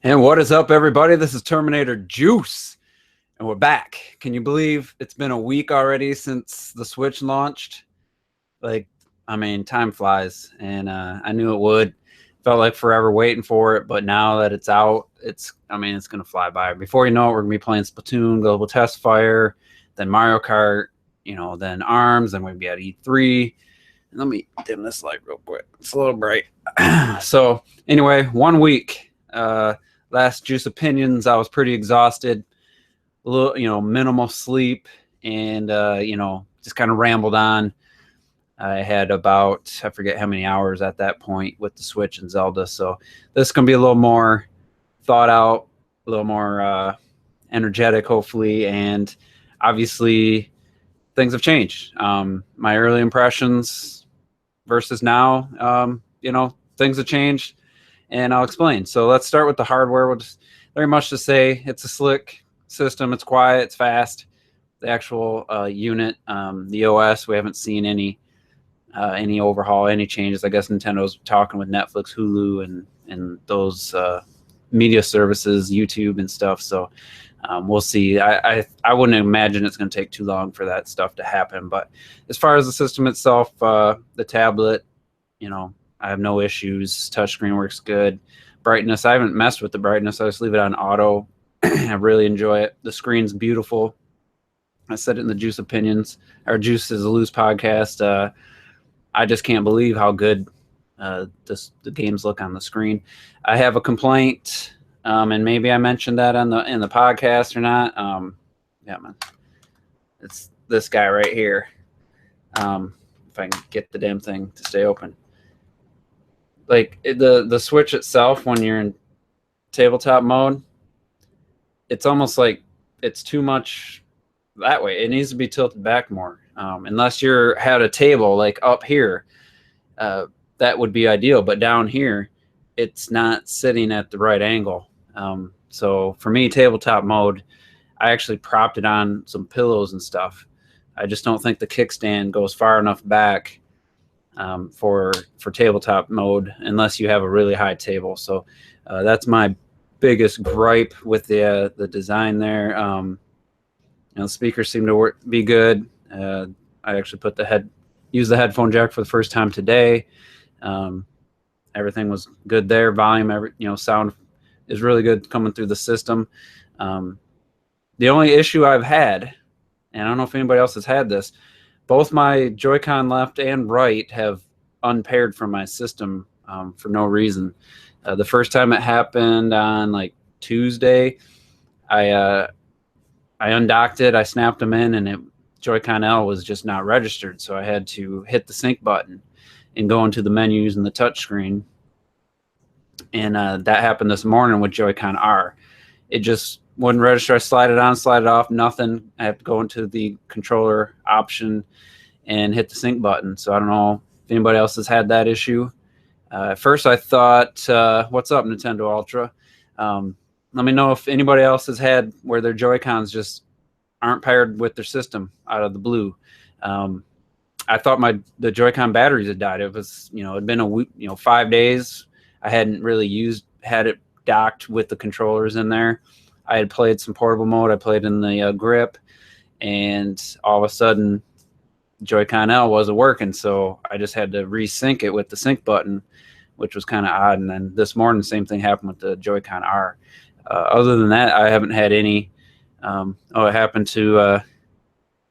And what is up, everybody? This is Terminator Juice, and we're back. Can you believe it's been a week already since the Switch launched? Time flies, and I knew it would. Felt like forever waiting for it, but now that it's out, it's going to fly by. Before you know it, we're going to be playing Splatoon, Global Test Fire, then Mario Kart, then ARMS, then we're going to be at E3. And let me dim this light real quick. It's a little bright. So, anyway, 1 week. Last Juice Opinions, I was pretty exhausted, a little, minimal sleep, and, just kind of rambled on. I had about, I forget how many hours at that point with the Switch and Zelda. So this is going to be a little more thought out, a little more energetic, hopefully. And obviously, things have changed. My early impressions versus now, things have changed. And I'll explain. So let's start with the hardware. We'll just very much to say it's a slick system. It's quiet. It's fast. The actual unit, the OS, we haven't seen any overhaul, any changes. I guess Nintendo's talking with Netflix, Hulu, and those media services, YouTube and stuff. So we'll see. I wouldn't imagine it's going to take too long for that stuff to happen. But as far as the system itself, the tablet, I have no issues. Touchscreen works good. Brightness, I haven't messed with the brightness. I just leave it on auto. I really enjoy it. The screen's beautiful. I said it in the Juice Opinions, or Juice is a Loose podcast. I just can't believe how good the games look on the screen. I have a complaint, and maybe I mentioned that in the podcast or not. Yeah, man, it's this guy right here. If I can get the damn thing to stay open. Like the Switch itself, when you're in tabletop mode, it's almost like it's too much that way. It needs to be tilted back more. Unless you're had a table like up here, that would be ideal. But down here, it's not sitting at the right angle. So for me, tabletop mode, I actually propped it on some pillows and stuff. I just don't think the kickstand goes far enough back for tabletop mode unless you have a really high table. So that's my biggest gripe with the design there. The speakers seem to be good. I actually used the headphone jack for the first time today. Everything was good there. Volume, sound is really good coming through the system. The only issue I've had, and I don't know if anybody else has had this, both my Joy-Con left and right have unpaired from my system for no reason. The first time it happened on like Tuesday, I undocked it, I snapped them in, and Joy-Con L was just not registered. So I had to hit the sync button and go into the menus and the touchscreen. And that happened this morning with Joy-Con R. It just wouldn't register. I slide it on, slide it off, nothing. I have to go into the controller option and hit the sync button. So I don't know if anybody else has had that issue. At first I thought, what's up, Nintendo Ultra? Let me know if anybody else has had where their Joy-Cons just aren't paired with their system out of the blue. I thought the Joy-Con batteries had died. It was, it'd been a week, 5 days. I hadn't really had it docked with the controllers in there. I had played some portable mode. I played in the grip, and all of a sudden, Joy-Con L wasn't working. So I just had to resync it with the sync button, which was kind of odd. And then this morning, the same thing happened with the Joy-Con R. Other than that, I haven't had any. It happened to,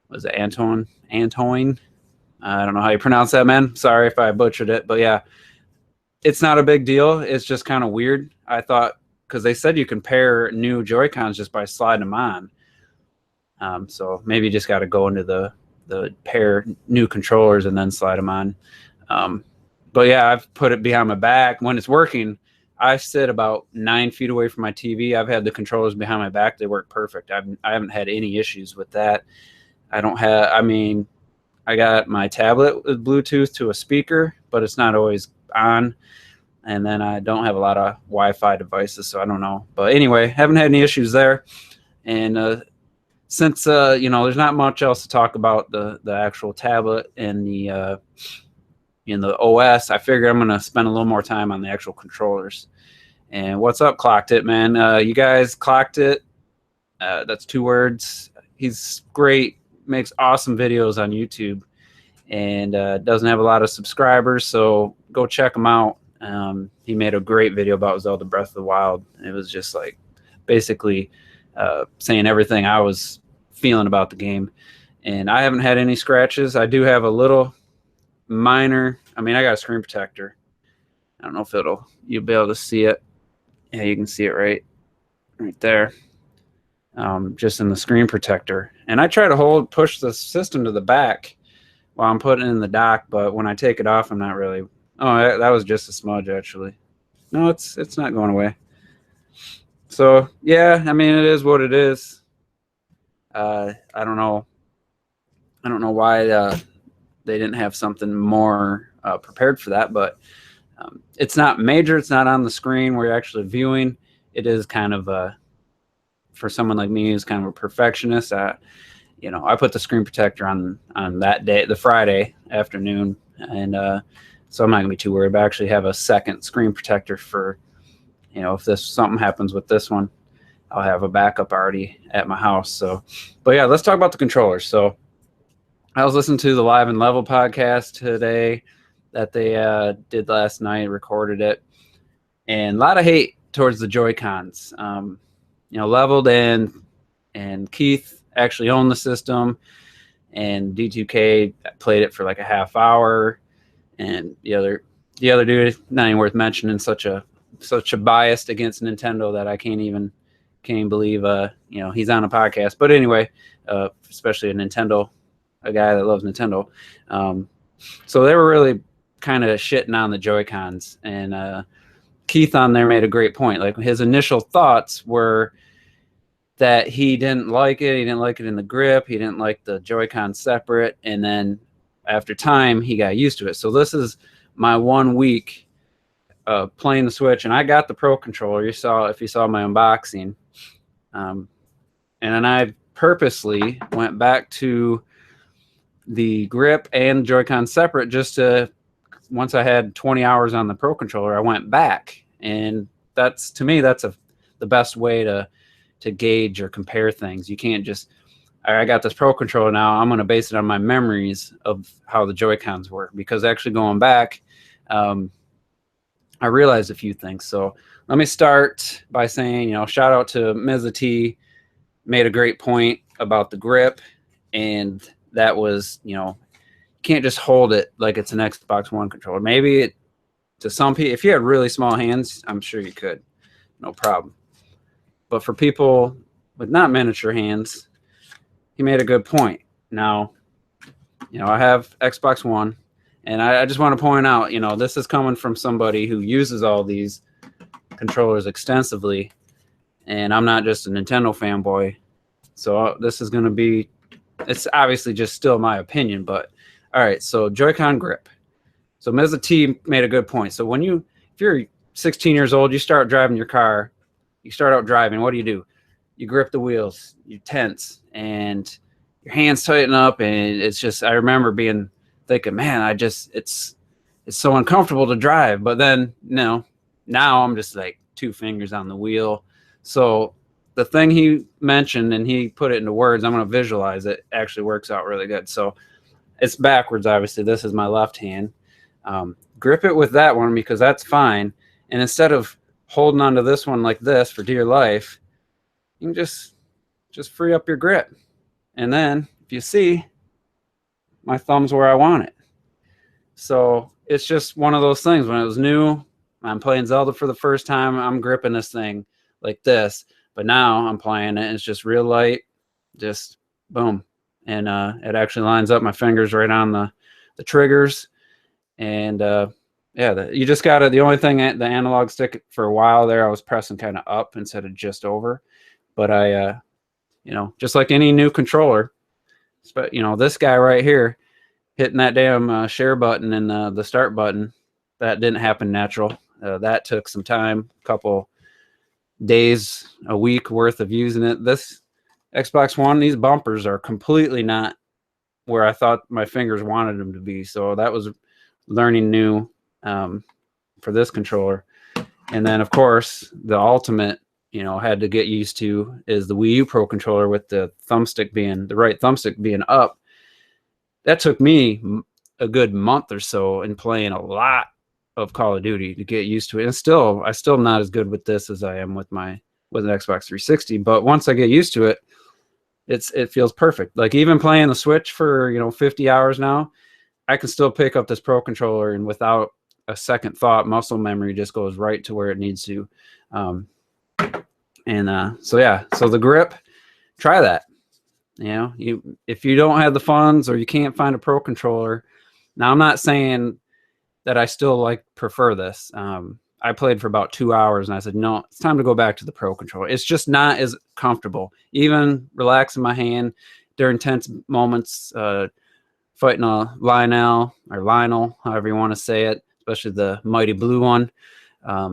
was it Antoine? I don't know how you pronounce that, man. Sorry if I butchered it. But yeah, it's not a big deal. It's just kind of weird. I thought, because they said you can pair new Joy-Cons just by sliding them on. So maybe you just got to go into the pair new controllers and then slide them on. But yeah, I've put it behind my back. When it's working, I sit about 9 feet away from my TV. I've had the controllers behind my back. They work perfect. I haven't had any issues with that. I got my tablet with Bluetooth to a speaker, but it's not always on. And then I don't have a lot of Wi-Fi devices, so I don't know. But anyway, haven't had any issues there. And since, there's not much else to talk about the actual tablet and the OS, I figure I'm going to spend a little more time on the actual controllers. And what's up, Clocked It, man? You guys clocked it. That's 2 words. He's great, makes awesome videos on YouTube, and doesn't have a lot of subscribers, so go check him out. He made a great video about Zelda Breath of the Wild. It was just like basically saying everything I was feeling about the game. And I haven't had any scratches. I do have a little minor, I mean, I got a screen protector. I don't know if you'll be able to see it. Yeah, you can see it right there. Just in the screen protector. And I try to push the system to the back while I'm putting it in the dock, but when I take it off, I'm not really. Oh, that was just a smudge, actually. No, it's not going away. So yeah, I mean, it is what it is. I don't know why they didn't have something more prepared for that, but it's not major. It's not on the screen where you're actually viewing. It is kind of for someone like me who's kind of a perfectionist. I put the screen protector on that day, the Friday afternoon, and so I'm not gonna be too worried. But I actually have a second screen protector for, if something happens with this one, I'll have a backup already at my house. So, but yeah, let's talk about the controllers. So I was listening to the Live and Level podcast today that they did last night, recorded it, and a lot of hate towards the Joy-Cons. Leveled and Keith actually owned the system, and D2K played it for like a half hour, and the other dude, not even worth mentioning, such a bias against Nintendo that I can't even believe he's on a podcast. But anyway, especially a guy that loves Nintendo. So they were really kind of shitting on the Joy-Cons, and Keith on there made a great point. Like, his initial thoughts were that he didn't like it. He didn't like it in the grip. He didn't like the Joy-Con separate. And then after time, he got used to it. So this is my 1 week playing the Switch, and I got the Pro Controller. If you saw my unboxing. And then I purposely went back to the grip and Joy-Con separate just to, once I had 20 hours on the Pro Controller, I went back. And to me, that's the best way to gauge or compare things. You can't just, I got this Pro Controller now, I'm going to base it on my memories of how the Joy-Cons were, because actually going back, I realized a few things. So let me start by saying, shout out to Meza T, made a great point about the grip, and that was, you can't just hold it like it's an Xbox One controller. Maybe to some people, if you had really small hands, I'm sure you could, no problem. But for people with not miniature hands, he made a good point. Now, I have Xbox One, and I just want to point out, this is coming from somebody who uses all these controllers extensively, and I'm not just a Nintendo fanboy. So this is going to be, it's obviously just still my opinion, but all right. So Joy-Con grip. So Meza T made a good point. So if you're 16 years old, you start driving your car, you start out driving, what do? You grip the wheels, you tense, and your hands tighten up, and it's just, I remember thinking, man, it's so uncomfortable to drive. But then, now I'm just like 2 fingers on the wheel. So the thing he mentioned, and he put it into words, I'm going to visualize it, actually works out really good. So it's backwards, obviously. This is my left hand. Grip it with that one, because that's fine. And instead of holding onto this one like this for dear life, you can just free up your grip. And then, if you see, my thumb's where I want it. So it's just one of those things. When it was new, I'm playing Zelda for the first time, I'm gripping this thing like this. But now I'm playing it, and it's just real light, just boom. And it actually lines up my fingers right on the triggers. And you just got to, the only thing, the analog stick, for a while there, I was pressing kind of up instead of just over. But I, just like any new controller, but this guy right here hitting that damn share button and the start button, that didn't happen natural. That took some time, a couple days, a week worth of using it. This Xbox One, these bumpers are completely not where I thought my fingers wanted them to be. So that was learning new for this controller. And then of course the ultimate, had to get used to is the Wii U Pro controller with the right thumbstick being up. That took me a good month or so in playing a lot of Call of Duty to get used to it. And I still not as good with this as I am with an Xbox 360. But once I get used to it, it feels perfect. Like even playing the Switch for 50 hours now, I can still pick up this Pro controller and without a second thought, muscle memory just goes right to where it needs to. So the grip, try that. If you don't have the funds or you can't find a Pro controller, now I'm not saying that I still prefer this. I played for about 2 hours and I said, no, it's time to go back to the Pro controller. It's just not as comfortable. Even relaxing my hand during tense moments, fighting a Lionel, however you want to say it, especially the mighty blue one,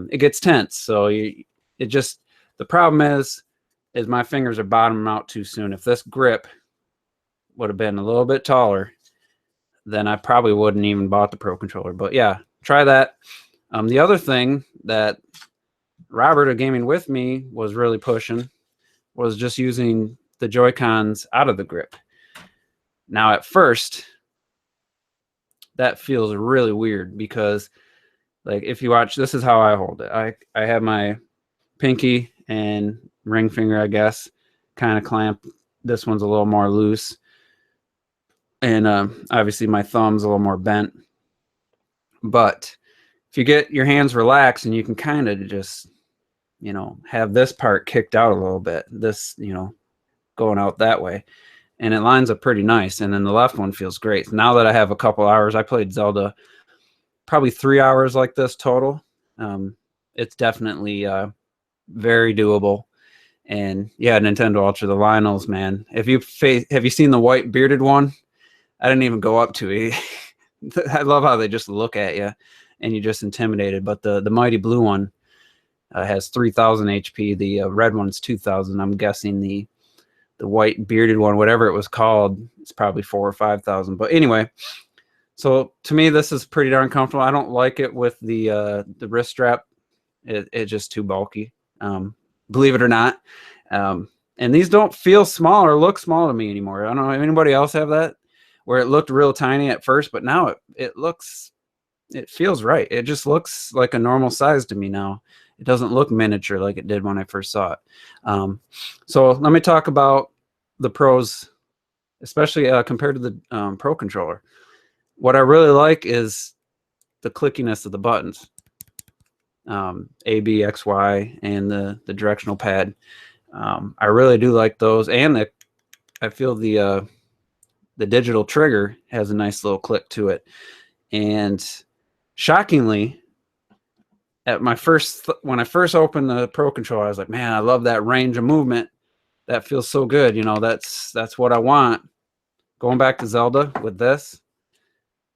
it gets tense. So the problem is my fingers are bottoming out too soon. If this grip would have been a little bit taller, then I probably wouldn't even bought the Pro controller. But yeah, try that. The other thing that Robert of Gaming With Me was really pushing was just using the Joy-Cons out of the grip. Now, at first, that feels really weird because, if you watch, this is how I hold it. I have my pinky and ring finger, I guess, kind of clamp. This one's a little more loose. And obviously my thumb's a little more bent. But if you get your hands relaxed and you can kind of just, have this part kicked out a little bit, this, going out that way, and it lines up pretty nice. And then the left one feels great. Now that I have a couple hours, I played Zelda probably 3 hours like this total. It's definitely very doable. And yeah, Nintendo Ultra, the Lionels, man. Have you seen the white bearded one? I didn't even go up to it. I love how they just look at you and you're just intimidated. But the mighty blue one has 3,000 HP. The red one's 2,000. I'm guessing the white bearded one, whatever it was called, it's probably 4,000 or 5,000. But anyway, so to me, this is pretty darn comfortable. I don't like it with the wrist strap. It's just too bulky, believe it or not. And these don't feel small or look small to me anymore. I don't know if anybody else have that, where it looked real tiny at first, but now it feels right. It just looks like a normal size to me now. It doesn't look miniature like it did when I first saw it. So let me talk about the pros, especially compared to the Pro controller. What I really like is the clickiness of the buttons, A, B, X, Y, and the directional pad. I really do like those, and I feel the digital trigger has a nice little click to it. And shockingly, when I first opened the Pro controller, I was like, man, I love that range of movement. That feels so good. That's what I want. Going back to Zelda with this,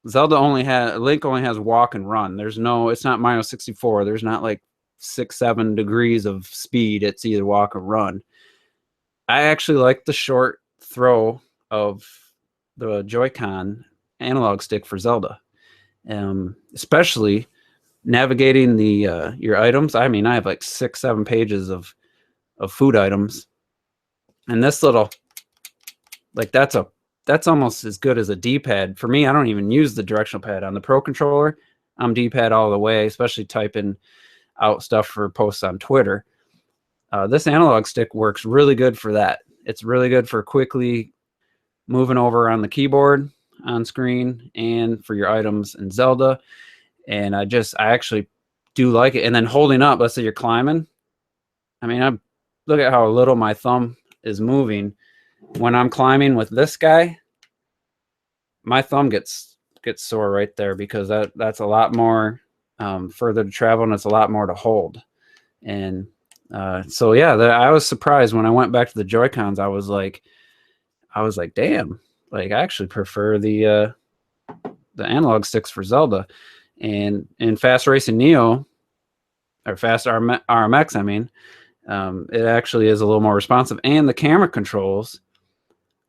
Link only has walk and run. It's not Mario 64. There's not like 6-7 degrees of speed. It's either walk or run. I actually like the short throw of the Joy-Con analog stick for Zelda, especially navigating your items. I mean, I have like 6-7 pages of food items, and this little, that's almost as good as a D-pad for me. I don't even use the directional pad on the Pro controller. I'm D-pad all the way, especially typing out stuff for posts on Twitter. This analog stick works really good for that. It's really good for quickly moving over on the keyboard on screen and for your items in Zelda. And I actually do like it. And then holding up, let's say you're climbing. I mean, look at how little my thumb is moving. When I'm climbing with this guy, my thumb gets sore right there because that's a lot more further to travel, and it's a lot more to hold. And so yeah, I was surprised when I went back to the Joy-Cons. I was like, damn, I actually prefer the analog sticks for Zelda. And in Fast Racing Neo, or Fast RMX, I mean, it actually is a little more responsive, and the camera controls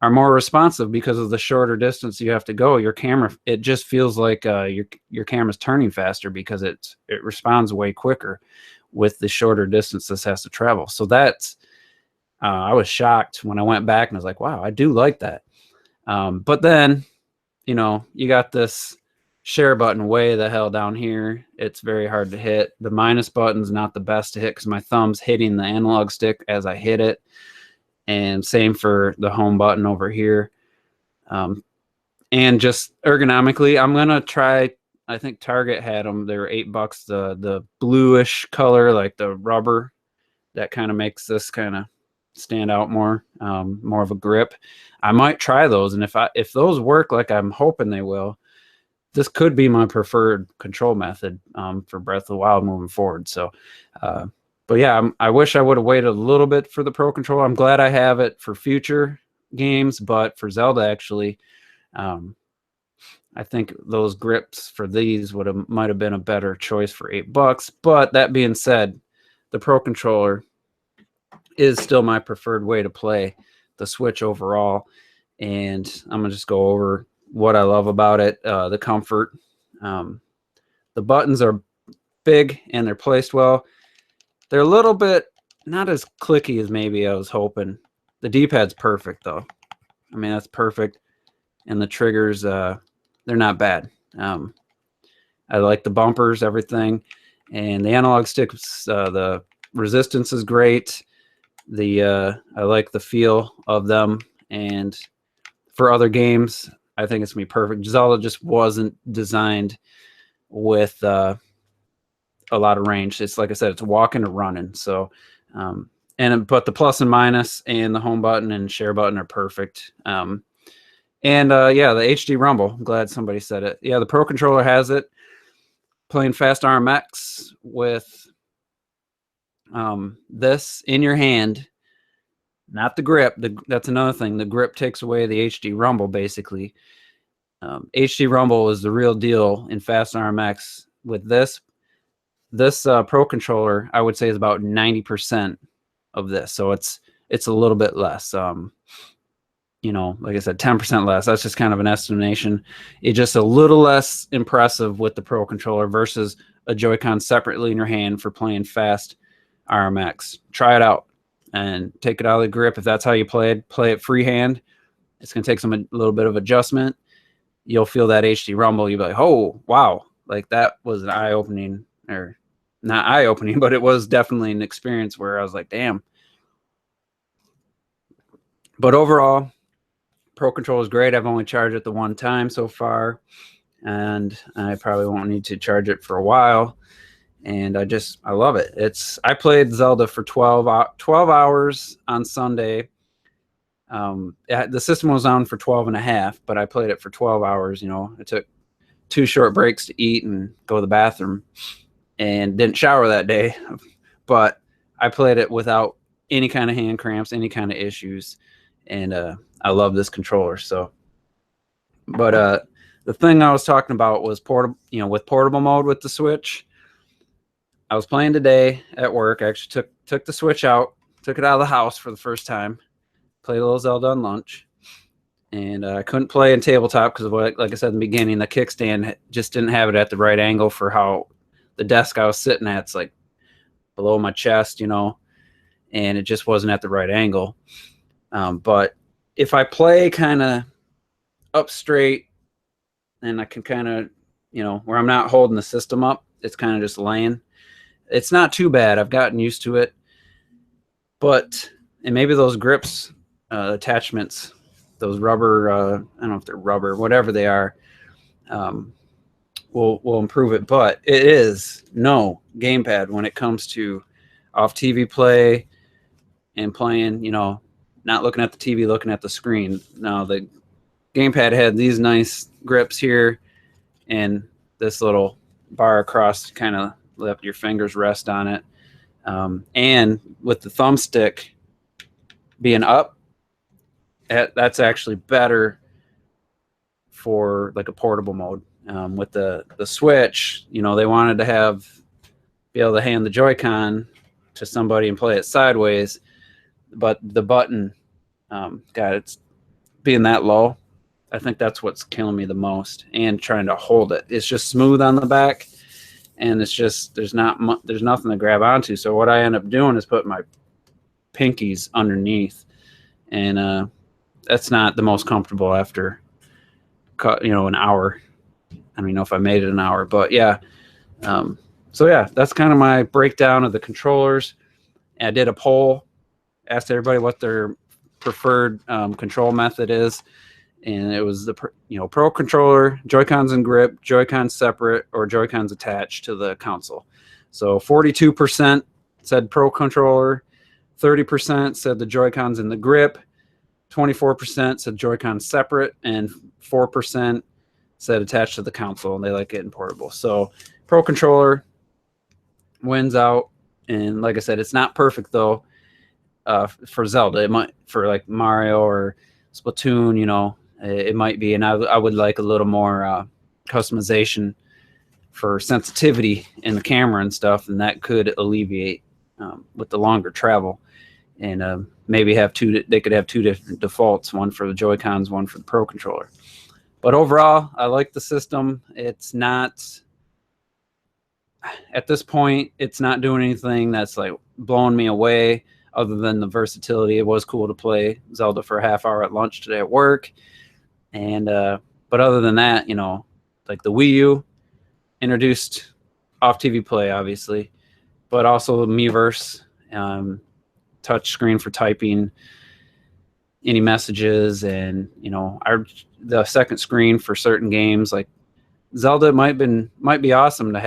are more responsive because of the shorter distance you have to go. Your camera, it just feels like your camera's turning faster because it responds way quicker. with the shorter distance this has to travel. So that's I was shocked when I went back and I was like, wow, I do like that. But then, you got this share button way the hell down here. It's very hard to hit. The minus button's not the best to hit because my thumb's hitting the analog stick as I hit it. And same for the home button over here. And just ergonomically, I'm going to try, I think Target had them. They were $8, the bluish color, like the rubber that kind of makes this kind of stand out more of a grip. I might try those, and if those work like I'm hoping they will, this could be my preferred control method for Breath of the Wild moving forward. So, but yeah, I wish I would have waited a little bit for the Pro Controller. I'm glad I have it for future games, but for Zelda, actually, I think those grips for these might have been a better choice for $8. But that being said, the Pro Controller is still my preferred way to play the Switch overall. And I'm going to just go over what I love about it. The comfort. The buttons are big and they're placed well. They're a little bit not as clicky as maybe I was hoping. The D-pad's perfect, though. I mean, that's perfect. And the triggers, they're not bad. I like the bumpers, everything. And the analog sticks, the resistance is great. I like the feel of them, and for other games, I think it's gonna be perfect. Zelda just wasn't designed with a lot of range. It's like I said, it's walking or running. So, but the plus and minus and the home button and share button are perfect. Yeah, the HD Rumble. I'm glad somebody said it. Yeah, the Pro Controller has it. Playing Fast RMX with this in your hand, not the grip. That's another thing. The grip takes away the HD Rumble, basically. HD Rumble is the real deal in Fast RMX. With this Pro Controller, I would say is about 90% of this. So it's a little bit less. Like I said, 10% less. That's just kind of an estimation. It's just a little less impressive with the Pro Controller versus a Joy-Con separately in your hand for playing Fast RMX. Try it out and take it out of the grip. If that's how you play it freehand. It's going to take a little bit of adjustment. You'll feel that HD Rumble. You'll be like, oh, wow. Like that was an eye-opening, or not eye-opening, but it was definitely an experience where I was like, damn. But overall, Pro Controller is great. I've only charged it the one time so far, and I probably won't need to charge it for a while. And I love it. I played Zelda for 12 hours on Sunday. The system was on for 12 and a half, but I played it for 12 hours. I took 2 short breaks to eat and go to the bathroom, and didn't shower that day. But I played it without any kind of hand cramps, any kind of issues. And I love this controller. So, but the thing I was talking about was portable. With portable mode with the Switch, I was playing today at work. I actually took the Switch out, took it out of the house for the first time, played a little Zelda on lunch, and I couldn't play in tabletop because, like I said in the beginning, the kickstand just didn't have it at the right angle for how the desk I was sitting at. It's like below my chest, and it just wasn't at the right angle. But if I play kind of up straight, and I can kind of, where I'm not holding the system up, it's kind of just laying. It's not too bad. I've gotten used to it. And maybe those grips, attachments, those rubber, I don't know if they're rubber, whatever they are, will improve it. But it is no gamepad when it comes to off TV play and playing, not looking at the TV, looking at the screen. Now, the gamepad had these nice grips here and this little bar across to kind of let your fingers rest on it. And with the thumbstick being up, that's actually better for like a portable mode. With the Switch, they wanted to be able to hand the Joy-Con to somebody and play it sideways. But the button, it's being that low. I think that's what's killing me the most, and trying to hold it. It's just smooth on the back, and it's just there's nothing to grab onto. So what I end up doing is putting my pinkies underneath, and that's not the most comfortable after an hour. I don't even know if I made it an hour, but yeah. So yeah, that's kind of my breakdown of the controllers. And I did a poll, asked everybody what their preferred control method is, and it was the Pro controller, Joy-Cons and grip, Joy-Cons separate, or Joy-Cons attached to the console. So 42% said Pro controller, 30% said the Joy-Cons in the grip, 24% said Joy-Cons separate, and 4% said attached to the console, and they like it in portable. So Pro controller wins out, and like I said, it's not perfect though. For Zelda, it might, for like Mario or Splatoon, it might be, and I would like a little more customization for sensitivity in the camera and stuff, and that could alleviate with the longer travel. And maybe they could have two different defaults, one for the Joy-Cons, one for the Pro controller. But overall, I like the system. It's not, at this point, it's not doing anything that's like blowing me away other than the versatility. It was cool to play Zelda for a half hour at lunch today at work. And but other than that, like the Wii U introduced off TV play, obviously, but also the Miiverse, touch screen for typing any messages, and the second screen for certain games like Zelda would have been awesome to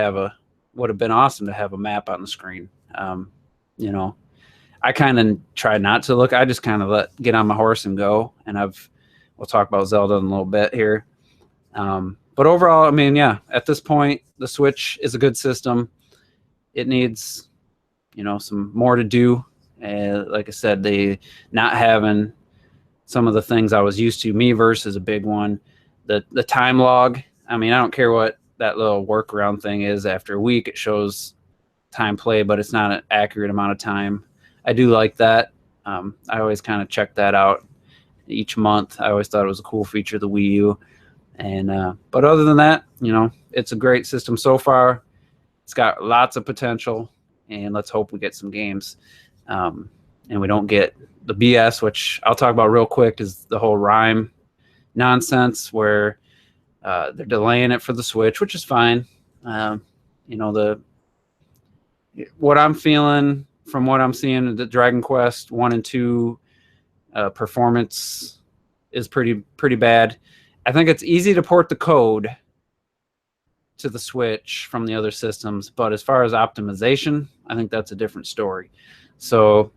have a map on the screen. I kind of try not to look. I just kind of get on my horse and go. And we'll talk about Zelda in a little bit here. But overall, I mean, yeah, at this point, the Switch is a good system. It needs, some more to do. Like I said, they not having some of the things I was used to. Miiverse is a big one. The time log. I mean, I don't care what that little workaround thing is. After a week, it shows time play, but it's not an accurate amount of time. I do like that. I always kind of check that out each month. I always thought it was a cool feature of the Wii U. And but other than that, it's a great system so far. It's got lots of potential, and let's hope we get some games. And we don't get the BS, which I'll talk about real quick, is the whole Rime nonsense where they're delaying it for the Switch, which is fine. What I'm feeling from what I'm seeing, the Dragon Quest 1 and 2 performance is pretty bad. I think it's easy to port the code to the Switch from the other systems, but as far as optimization, I think that's a different story. So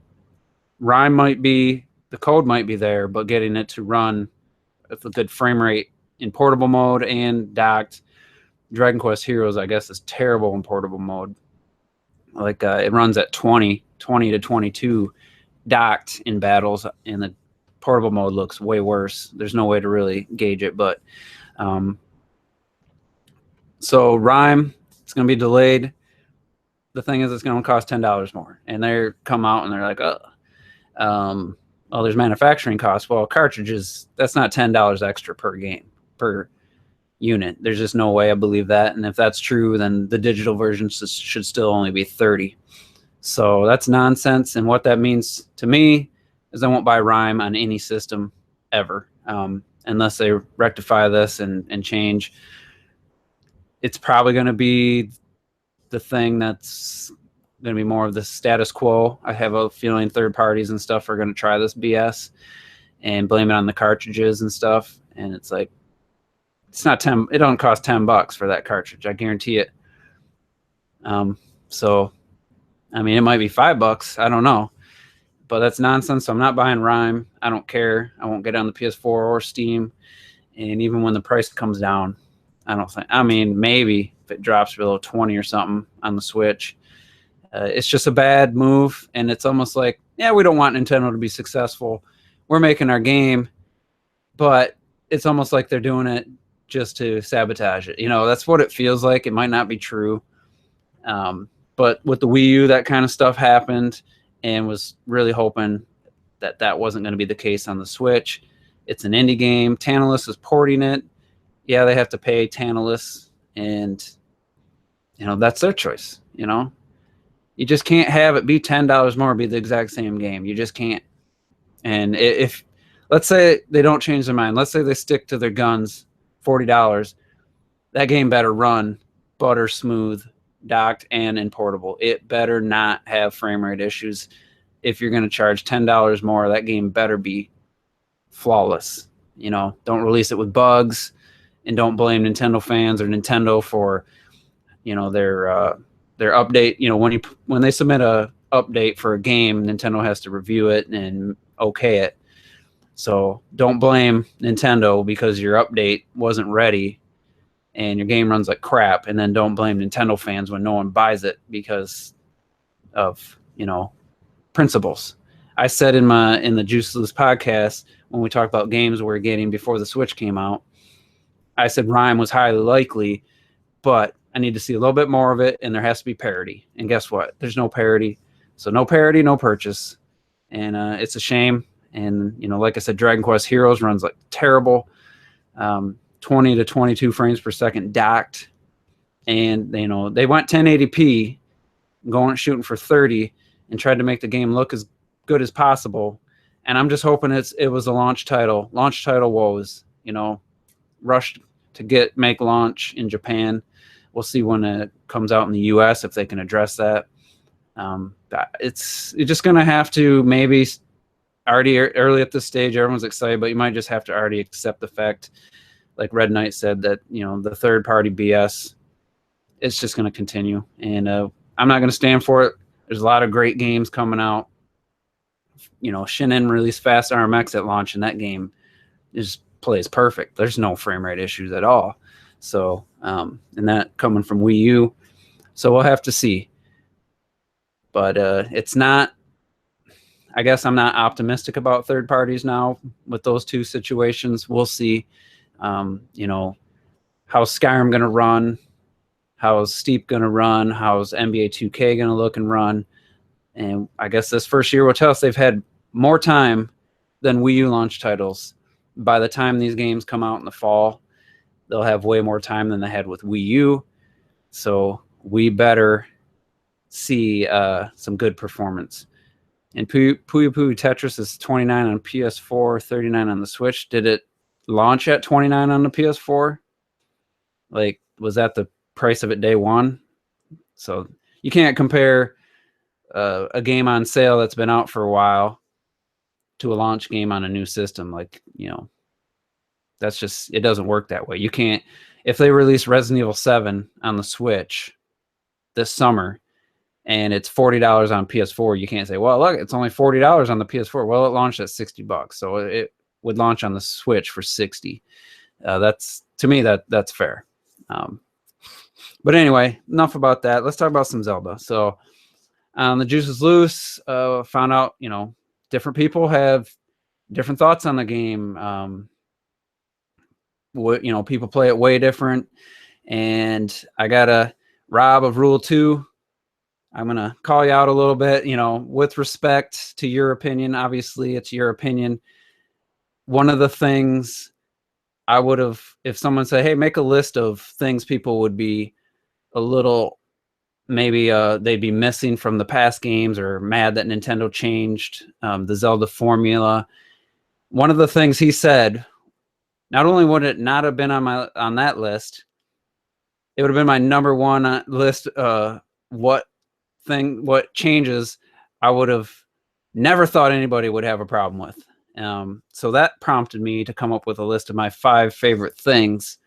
Rime the code might be there, but getting it to run with a good frame rate in portable mode and docked. Dragon Quest Heroes, I guess, is terrible in portable mode. Like it runs at 20 to 22 docked in battles, and the portable mode looks way worse. There's no way to really gauge it, but so Rime, it's going to be delayed. The thing is, it's going to cost $10 more, and they come out and they're like, there's manufacturing costs. Well, cartridges, that's not $10 extra per game, per unit. There's just no way I believe that. And if that's true, then the digital version should still only be $30. So that's nonsense. And what that means to me is I won't buy Rime on any system ever, unless they rectify this and change. It's probably going to be the thing that's going to be more of the status quo. I have a feeling third parties and stuff are going to try this BS and blame it on the cartridges and stuff. And it's like, it's not it don't cost $10 for that cartridge. I guarantee it. So, I mean, it might be $5. I don't know, but that's nonsense. So I'm not buying Rime. I don't care. I won't get it on the PS4 or Steam. And even when the price comes down, maybe if it drops below 20 or something on the Switch. It's just a bad move, and it's almost like, we don't want Nintendo to be successful. We're making our game, but it's almost like they're doing it just to sabotage it. That's what it feels like. It might not be true. But with the Wii U, that kind of stuff happened, and was really hoping that wasn't going to be the case on the Switch. It's an indie game. Tantalus is porting it. Yeah, they have to pay Tantalus, and that's their choice. You just can't have it be $10 more, be the exact same game. You just can't. And if let's say they don't change their mind, let's say they stick to their guns, $40, that game better run butter smooth, docked and in portable. It better not have frame rate issues. If you're going to charge $10 more, that game better be flawless. Don't release it with bugs, and don't blame Nintendo fans or Nintendo for their update. When they submit a update for a game, Nintendo has to review it and okay it. So don't blame Nintendo because your update wasn't ready and your game runs like crap, and then don't blame Nintendo fans when no one buys it because of principles. I said in the Juice Loose podcast when we talked about games we were getting before the Switch came out, I said Rhyme was highly likely, but I need to see a little bit more of it, and there has to be parity. And guess what? There's no parity. So no parity, no purchase. And it's a shame. And, like I said, Dragon Quest Heroes runs like terrible, 20 to 22 frames per second docked. And, they went 1080p, shooting for 30, and tried to make the game look as good as possible. And I'm just hoping it was a launch title. Launch title woes, rushed to make launch in Japan. We'll see when it comes out in the U.S. if they can address that. You're just going to have to maybe already early at this stage, everyone's excited, but you might just have to already accept the fact, like Red Knight said, that, the third-party BS, it's just going to continue. And I'm not going to stand for it. There's a lot of great games coming out. Shinin released Fast RMX at launch, and that game plays perfect. There's no frame rate issues at all. So, and that coming from Wii U. So we'll have to see. But it's not, I guess I'm not optimistic about third parties now with those two situations. We'll see, how's Skyrim going to run? How's Steep going to run? How's NBA 2K going to look and run? And I guess this first year will tell us. They've had more time than Wii U launch titles. By the time these games come out in the fall, they'll have way more time than they had with Wii U. So we better see some good performance. And Puyo Puyo Tetris is $29 on PS4, $39 on the Switch. Did it launch at $29 on the PS4? Like, was that the price of it day one? So you can't compare a game on sale that's been out for a while to a launch game on a new system. Like, that's just, it doesn't work that way. You can't, if they release Resident Evil 7 on the Switch this summer and it's $40 on PS4, you can't say, well, look, it's only $40 on the PS4. Well, it launched at $60, so it would launch on the Switch for $60. That's, to me, that's fair. But anyway, enough about that. Let's talk about some Zelda. So the Juice is Loose, found out, different people have different thoughts on the game. People play it way different. And I got a Rob of Rule 2. I'm going to call you out a little bit, with respect to your opinion. Obviously, it's your opinion. One of the things I would have, if someone said, hey, make a list of things people would be a little, maybe they'd be missing from the past games or mad that Nintendo changed the Zelda formula. One of the things he said, not only would it not have been on that list, it would have been my number one list. What changes I would have never thought anybody would have a problem with. So that prompted me to come up with a list of my 5 favorite things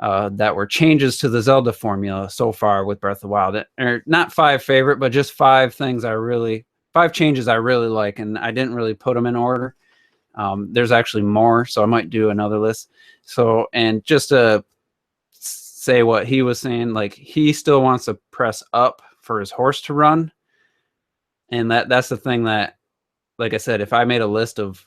that were changes to the Zelda formula so far with Breath of the Wild. Or not 5 favorite, but just 5 things 5 changes I really like, and I didn't really put them in order. There's actually more, so I might do another list. So, and just to say what he was saying, like, he still wants to press up for his horse to run. And that's the thing that, like I said, if I made a list of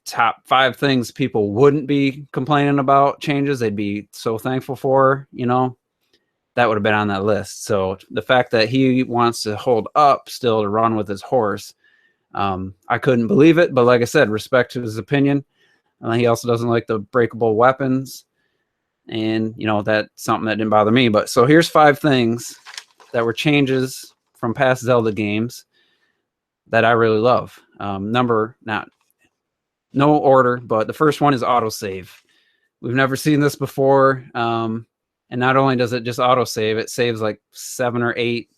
top 5 things people wouldn't be complaining about changes, they'd be so thankful for, that would have been on that list. So the fact that he wants to hold up still to run with his horse, I couldn't believe it. But like I said, respect to his opinion. He also doesn't like the breakable weapons. And, you know, that's something that didn't bother me. But so here's 5 things that were changes from past Zelda games that I really love. No order, but the first one is autosave. We've never seen this before. And not only does it just autosave, it saves like 7 or 8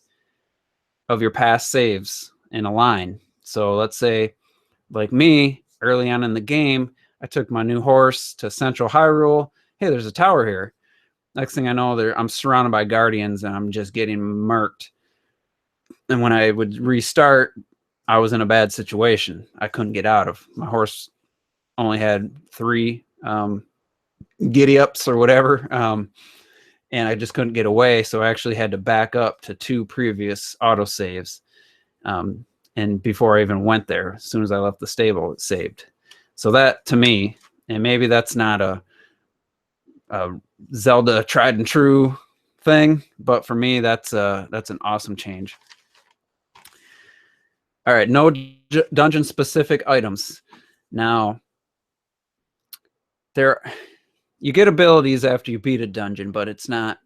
of your past saves in a line. So let's say, like me, early on in the game, I took my new horse to Central Hyrule. Hey, there's a tower here. Next thing I know, I'm surrounded by guardians and I'm just getting murked. And when I would restart, I was in a bad situation. I couldn't get out of. My horse only had 3 giddy ups or whatever. And I just couldn't get away. So I actually had to back up to 2 previous autosaves. And before I even went there, as soon as I left the stable, it saved. So that, to me, and maybe that's not a Zelda tried and true thing, but for me, that's an awesome change. All right, no dungeon specific items. Now, you get abilities after you beat a dungeon, but it's not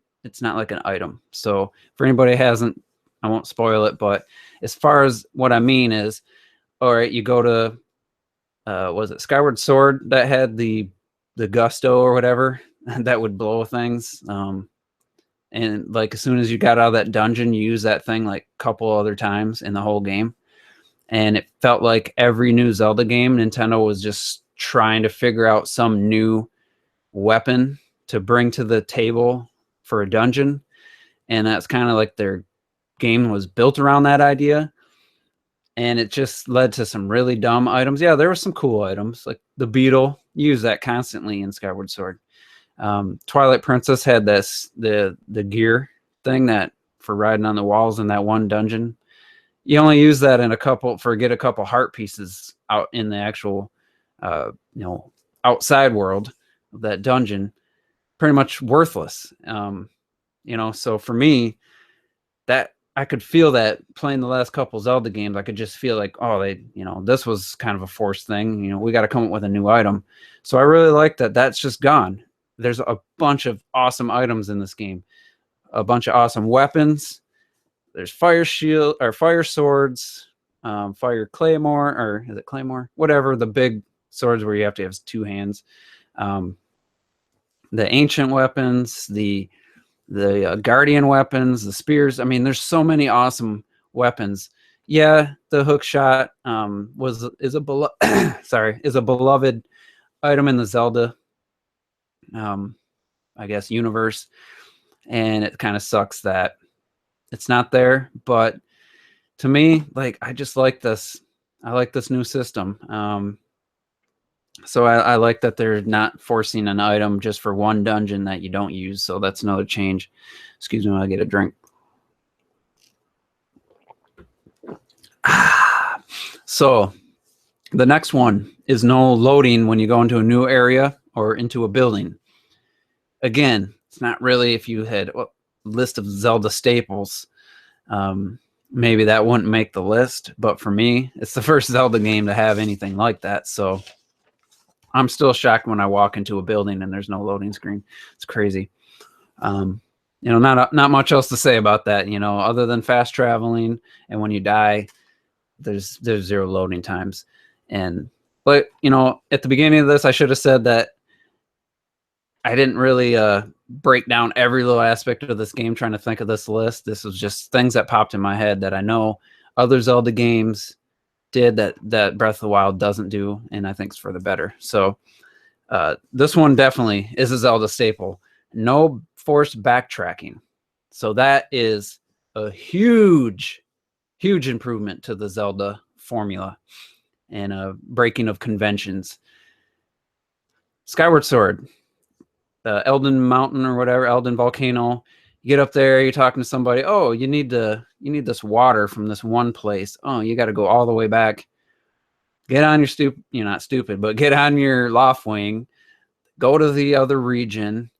like an item. So for anybody who hasn't, I won't spoil it, but as far as what I mean is, all right, you go to was it Skyward Sword that had the gusto or whatever that would blow things. And like as soon as you got out of that dungeon, you use that thing like a couple other times in the whole game. And it felt like every new Zelda game, Nintendo was just trying to figure out some new weapon to bring to the table for a dungeon. And that's kind of like their game was built around that idea. And it just led to some really dumb items. Yeah, there were some cool items, like the beetle. You use that constantly in Skyward Sword. Twilight Princess had the gear thing that for riding on the walls in that one dungeon. You only use that in get a couple heart pieces out in the actual, outside world of that dungeon. Pretty much worthless. So for me, that I could feel that playing the last couple Zelda games, I could just feel like, this was kind of a forced thing. We got to come up with a new item. So I really like that. That's just gone. There's a bunch of awesome items in this game, a bunch of awesome weapons. There's fire shield or fire swords, fire claymore, or is it claymore? Whatever, the big swords where you have to have 2 hands. The ancient weapons, the guardian weapons, the spears. I mean, there's so many awesome weapons. Yeah, the hook shot is a beloved item in the Zelda, I guess, universe, and it kind of sucks that it's not there. But to me, like, I just like this. I like this new system. So I like that they're not forcing an item just for one dungeon that you don't use. So that's another change. Excuse me while I get a drink. So the next one is no loading when you go into a new area or into a building. Again, it's not really, if you had a list of Zelda staples, maybe that wouldn't make the list. But for me, it's the first Zelda game to have anything like that. So I'm still shocked when I walk into a building and there's no loading screen. It's crazy. Not much else to say about that, other than fast traveling. And when you die, there's 0 loading times. But at the beginning of this, I should have said that I didn't really break down every little aspect of this game trying to think of this list. This was just things that popped in my head that I know other Zelda games did that Breath of the Wild doesn't do, and I think it's for the better. So this one definitely is a Zelda staple. No forced backtracking. So that is a huge improvement to the Zelda formula and a breaking of conventions. Skyward Sword, Elden Mountain or whatever, Elden Volcano. You get up there, you're talking to somebody. Oh, you need this water from this one place. Oh, you got to go all the way back. Get on your you're not stupid, but get on your Loftwing, go to the other region,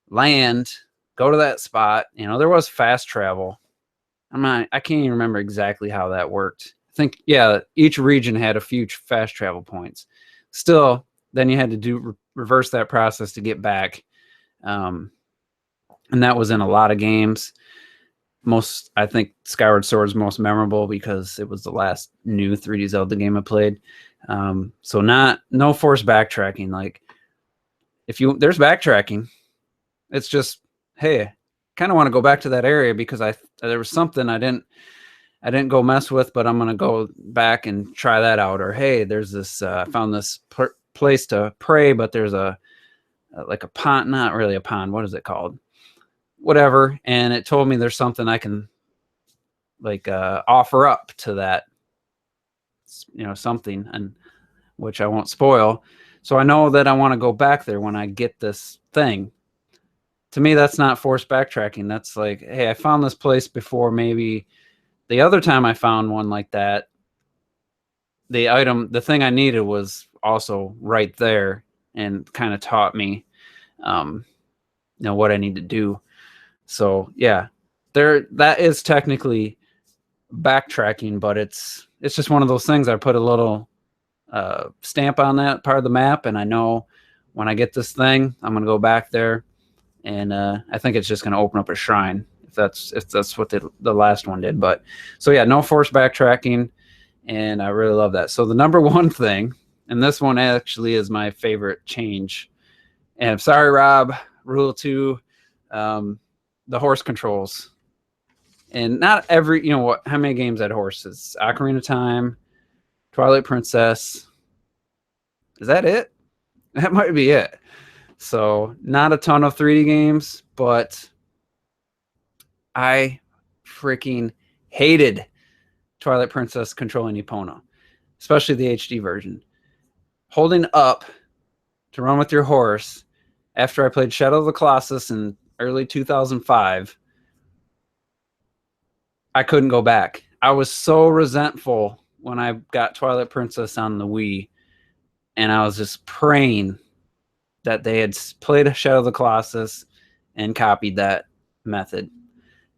land, go to that spot. There was fast travel. I can't even remember exactly how that worked. I think, yeah, each region had a few fast travel points. Still, then you had to reverse that process to get back. And that was in a lot of games. I think Skyward Sword is most memorable because it was the last new 3D Zelda game I played. So no forced backtracking. Like there's backtracking. It's just, hey, I kind of want to go back to that area because there was something I didn't go mess with, but I'm gonna go back and try that out. Or hey, there's this I found this place to pray, but there's like a pond, not really a pond. What is it called? Whatever. And it told me there's something I can like offer up to that, something, and which I won't spoil. So I know that I want to go back there when I get this thing. To me, that's not forced backtracking. That's like, hey, I found this place before. Maybe the other time I found one like that, the thing I needed was also right there and kind of taught me, what I need to do. So yeah, that is technically backtracking, but it's just one of those things. I put a little stamp on that part of the map, and I know when I get this thing, I'm gonna go back there, and I think it's just gonna open up a shrine if that's what the last one did. But so yeah, no forced backtracking, and I really love that. So the number one thing, and this one actually is my favorite change, and I'm sorry, Rob, rule 2, the horse controls. And not every, how many games had horses? Ocarina of Time, Twilight Princess. Is that it? That might be it. So not a ton of 3D games, but I freaking hated Twilight Princess controlling Epona, especially the HD version. Holding up to run with your horse after I played Shadow of the Colossus in early 2005, I couldn't go back. I was so resentful when I got Twilight Princess on the Wii, and I was just praying that they had played Shadow of the Colossus and copied that method.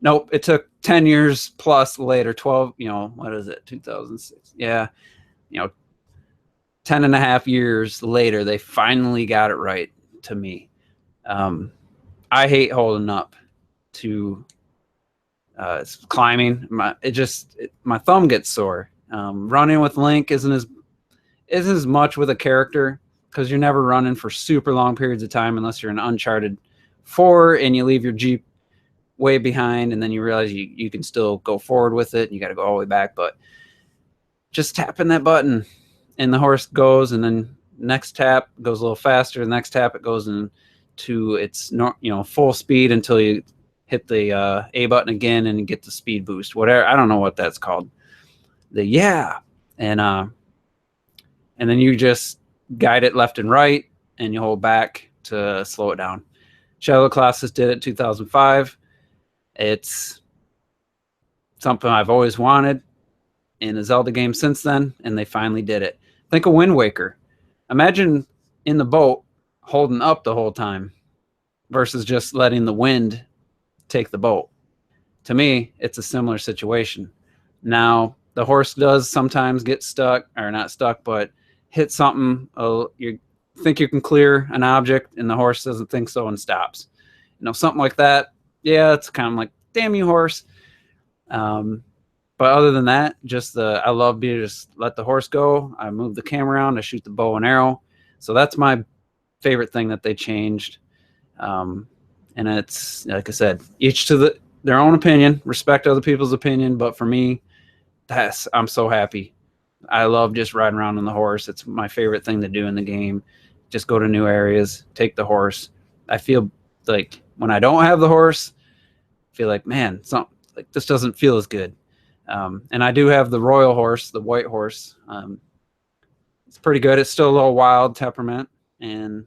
Nope, it took 10 years plus later, 12, what is it, 2006? Yeah, 10 and a half years later, they finally got it right to me. I hate holding up to climbing. My thumb gets sore. Running with Link isn't as much with a character because you're never running for super long periods of time unless you're in Uncharted 4 and you leave your Jeep way behind, and then you realize you can still go forward with it and you got to go all the way back. But just tapping that button and the horse goes, and then next tap goes a little faster, the next tap it goes into its full speed until you hit the A button again and get the speed boost, whatever. I don't know what that's called. And then you just guide it left and right, and you hold back to slow it down. Shadow of the Colossus did it in 2005. It's something I've always wanted in a Zelda game since then, and they finally did it. Think of Wind Waker. Imagine in the boat holding up the whole time versus just letting the wind take the boat. To me, it's a similar situation. Now, the horse does sometimes get stuck, or not stuck, but hit something. You think you can clear an object, and the horse doesn't think so and stops. Something like that. Yeah, it's kind of like, damn you, horse. But other than that, I love being just let the horse go. I move the camera around. I shoot the bow and arrow. So that's my favorite thing that they changed. And it's, like I said, each to their own opinion, respect other people's opinion. But for me, I'm so happy. I love just riding around on the horse. It's my favorite thing to do in the game. Just go to new areas, take the horse. I feel like when I don't have the horse, I feel like, man, this doesn't feel as good. And I do have the royal horse, the white horse. It's pretty good. It's still a little wild temperament. And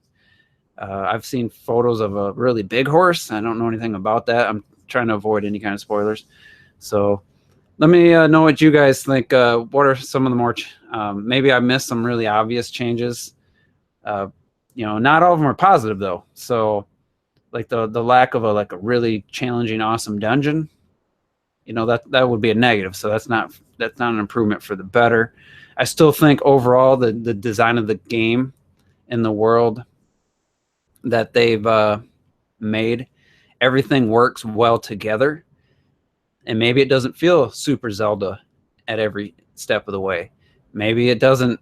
I've seen photos of a really big horse. I don't know anything about that. I'm trying to avoid any kind of spoilers. So let me know what you guys think. What are some of the more, maybe I missed some really obvious changes. Not all of them are positive though. So like the lack of a really challenging, awesome dungeon, that would be a negative. So that's not an improvement for the better. I still think overall the design of the game and the world that they've made. Everything works well together, and maybe it doesn't feel super Zelda at every step of the way. Maybe it doesn't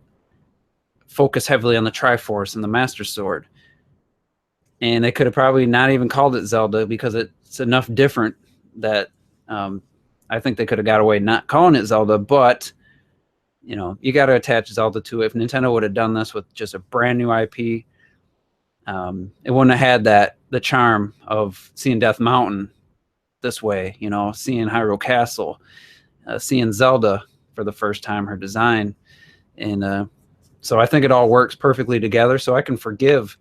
focus heavily on the Triforce and the Master Sword. And they could have probably not even called it Zelda because it's enough different that I think they could have got away not calling it Zelda. But you got to attach Zelda to it. If Nintendo would have done this with just a brand new IP, it wouldn't have had the charm of seeing Death Mountain this way. Seeing Hyrule Castle, seeing Zelda for the first time, her design, and so I think it all works perfectly together. So I can forgive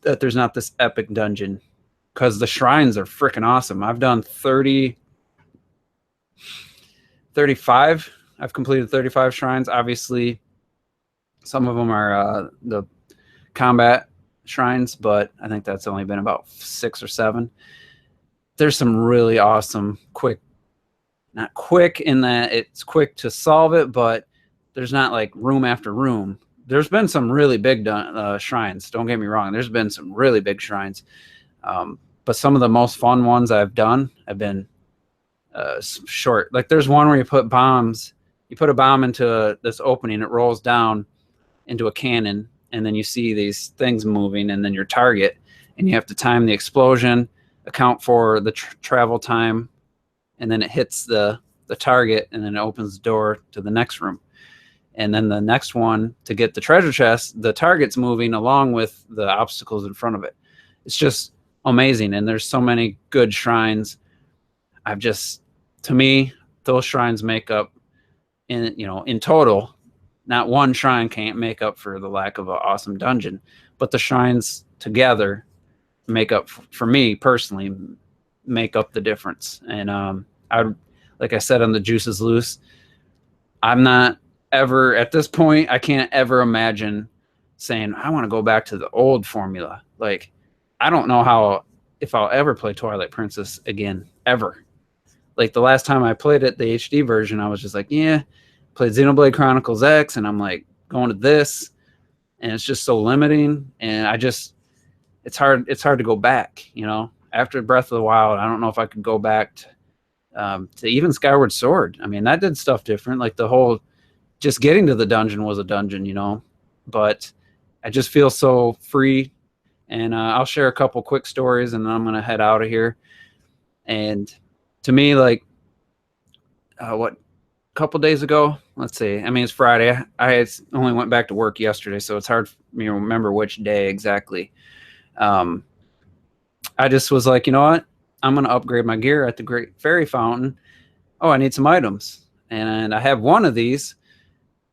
that there's not this epic dungeon, because the shrines are freaking awesome. I've done 35. I've completed 35 shrines. Obviously, some of them are the combat shrines, but I think that's only been about 6 or 7. There's some really awesome, not quick in that it's quick to solve it, but there's not like room after room. There's been some really big shrines. Don't get me wrong. There's been some really big shrines. But some of the most fun ones I've done have been short. Like there's one where you put bombs. You put a bomb into this opening. It rolls down into a cannon. And then you see these things moving and then your target. And you have to time the explosion, account for the travel time. And then it hits the target. And then it opens the door to the next room. And then the next one, to get the treasure chest, the target's moving along with the obstacles in front of it. It's just amazing. And there's so many good shrines. To me, those shrines make up in total, not one shrine can't make up for the lack of an awesome dungeon, but the shrines together make up, for me personally, make up the difference. And like I said on the Juice is Loose, I'm not ever at this point, I can't ever imagine saying I want to go back to the old formula. Like, I don't know if I'll ever play Twilight Princess again, ever. Like the last time I played it, the HD version, I was just like, yeah, played Xenoblade Chronicles X, and I'm like going to this, and it's just so limiting, and it's hard to go back. After Breath of the Wild, I don't know if I could go back to even Skyward Sword. I mean, that did stuff different, like the whole just getting to the dungeon was a dungeon, but I just feel so free. And I'll share a couple quick stories and then I'm going to head out of here. And to me, like, a couple days ago, let's see, I mean, it's Friday. I only went back to work yesterday, so it's hard for me to remember which day exactly. I just was like, you know what? I'm going to upgrade my gear at the Great Fairy Fountain. Oh, I need some items. And I have one of these.